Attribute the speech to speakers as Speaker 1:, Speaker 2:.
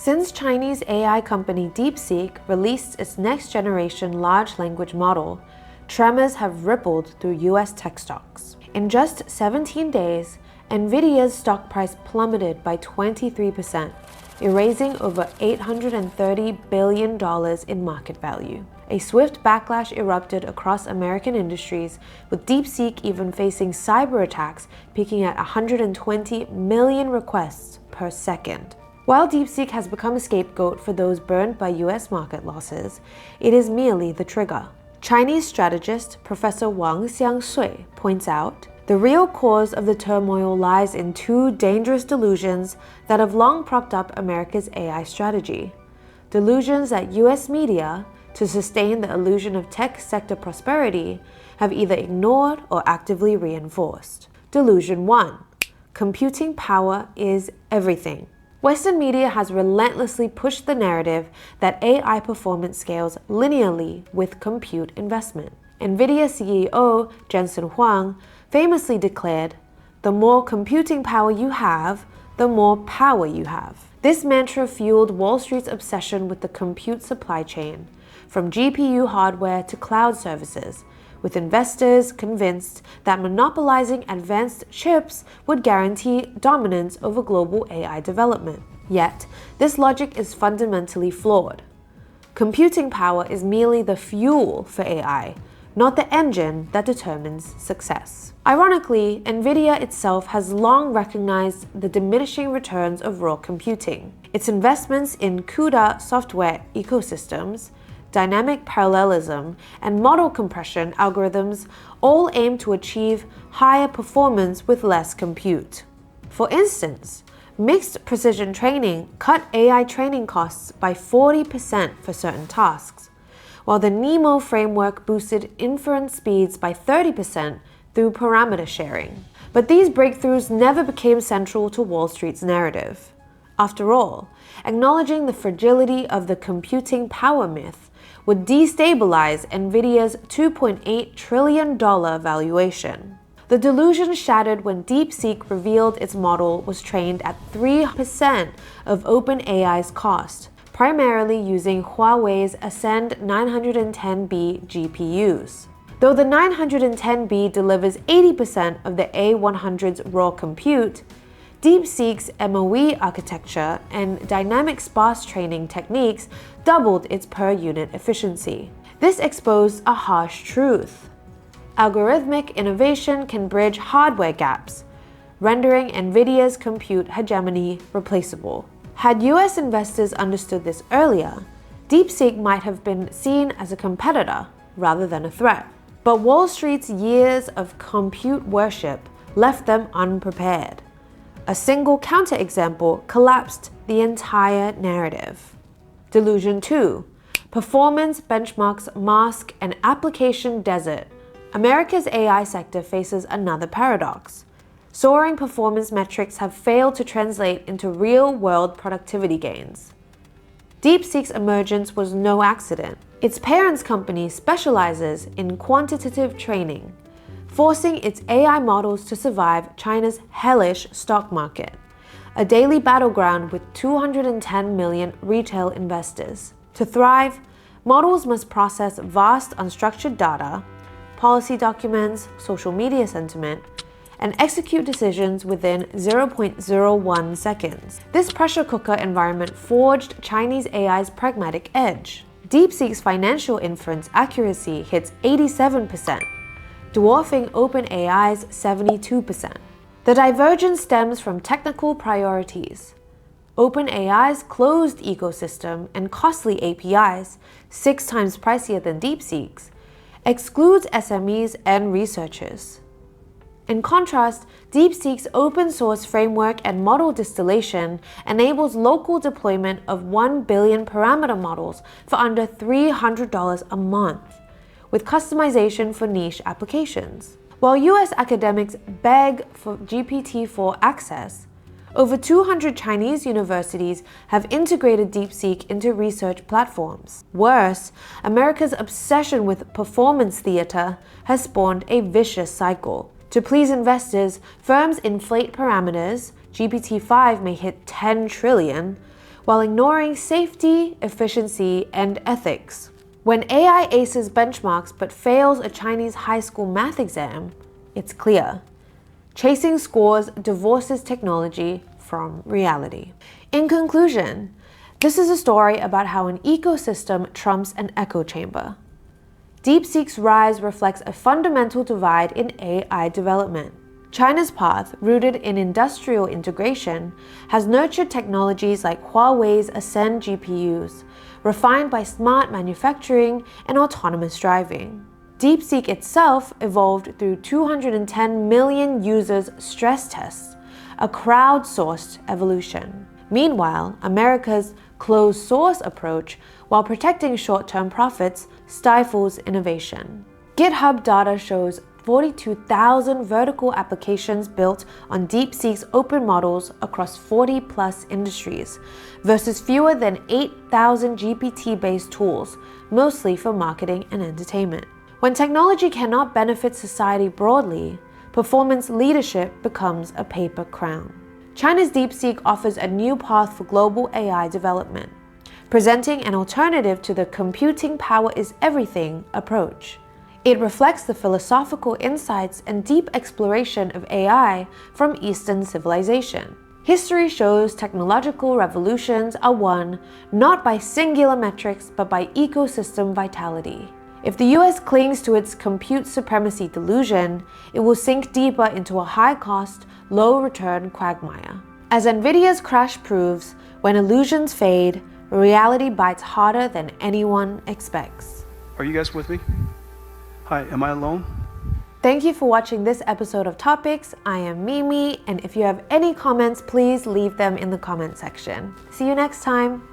Speaker 1: Since Chinese AI company DeepSeek released its next-generation large language model, tremors have rippled through US tech stocks. In just 17 days, NVIDIA's stock price plummeted by 23%, erasing over $830 billion in market value. A swift backlash erupted across American industries, with DeepSeek even facing cyber attacks peaking at 120 million requests per second. While DeepSeek has become a scapegoat for those burned by US market losses, it is merely the trigger. Chinese strategist Professor Wang Xiangsui points out, the real cause of the turmoil lies in two dangerous delusions that have long propped up America's AI strategy. Delusions that US media, to sustain the illusion of tech sector prosperity, have either ignored or actively reinforced. Delusion 1. Computing power is everything. Western media has relentlessly pushed the narrative that AI performance scales linearly with compute investment. NVIDIA CEO Jensen Huang famously declared, "The more computing power you have, the more power you have." This mantra fueled Wall Street's obsession with the compute supply chain, from GPU hardware to cloud services, with investors convinced that monopolizing advanced chips would guarantee dominance over global AI development. Yet, this logic is fundamentally flawed. Computing power is merely the fuel for AI, not the engine that determines success. Ironically, NVIDIA itself has long recognized the diminishing returns of raw computing. Its investments in CUDA software ecosystems, dynamic parallelism, and model compression algorithms all aim to achieve higher performance with less compute. For instance, mixed precision training cut AI training costs by 40% for certain tasks, while the NeMo framework boosted inference speeds by 30% through parameter sharing. But these breakthroughs never became central to Wall Street's narrative. After all, acknowledging the fragility of the computing power myth would destabilize NVIDIA's $2.8 trillion valuation. The delusion shattered when DeepSeek revealed its model was trained at 3% of OpenAI's cost, primarily using Huawei's Ascend 910B GPUs. Though the 910B delivers 80% of the A100's raw compute, DeepSeek's MOE architecture and dynamic sparse training techniques doubled its per-unit efficiency. This exposed a harsh truth. Algorithmic innovation can bridge hardware gaps, rendering NVIDIA's compute hegemony replaceable. Had US investors understood this earlier, DeepSeek might have been seen as a competitor rather than a threat. But Wall Street's years of compute worship left them unprepared. A single counterexample collapsed the entire narrative. Delusion 2. Performance benchmarks mask an application desert. America's AI sector faces another paradox. Soaring performance metrics have failed to translate into real-world productivity gains. DeepSeek's emergence was no accident. Its parent company specializes in quantitative training, forcing its AI models to survive China's hellish stock market, a daily battleground with 210 million retail investors. To thrive, models must process vast unstructured data, policy documents, social media sentiment, and execute decisions within 0.01 seconds. This pressure cooker environment forged Chinese AI's pragmatic edge. DeepSeek's financial inference accuracy hits 87%, dwarfing OpenAI's 72%. The divergence stems from technical priorities. OpenAI's closed ecosystem and costly APIs, 6 times pricier than DeepSeek's, excludes SMEs and researchers. In contrast, DeepSeek's open-source framework and model distillation enables local deployment of 1 billion parameter models for under $300 a month, with customization for niche applications. While US academics beg for GPT-4 access, over 200 Chinese universities have integrated DeepSeek into research platforms. Worse, America's obsession with performance theater has spawned a vicious cycle. To please investors, firms inflate parameters, GPT-5 may hit 10 trillion, while ignoring safety, efficiency, and ethics. When AI aces benchmarks but fails a Chinese high school math exam, it's clear. Chasing scores divorces technology from reality. In conclusion, this is a story about how an ecosystem trumps an echo chamber. DeepSeek's rise reflects a fundamental divide in AI development. China's path, rooted in industrial integration, has nurtured technologies like Huawei's Ascend GPUs, refined by smart manufacturing and autonomous driving. DeepSeek itself evolved through 210 million users' stress tests, a crowdsourced evolution. Meanwhile, America's closed-source approach, while protecting short-term profits, stifles innovation. GitHub data shows 42,000 vertical applications built on DeepSeek's open models across 40-plus industries, versus fewer than 8,000 GPT-based tools, mostly for marketing and entertainment. When technology cannot benefit society broadly, performance leadership becomes a paper crown. China's DeepSeek offers a new path for global AI development, presenting an alternative to the computing power is everything approach. It reflects the philosophical insights and deep exploration of AI from Eastern civilization. History shows technological revolutions are won not by singular metrics but by ecosystem vitality. If the US clings to its compute supremacy delusion, it will sink deeper into a high-cost, low-return quagmire. As NVIDIA's crash proves, when illusions fade, reality bites harder than anyone expects.
Speaker 2: Are you guys with me? Hi, am I alone?
Speaker 1: Thank you for watching this episode of Topics. I am Mimi, and if you have any comments, please leave them in the comment section. See you next time.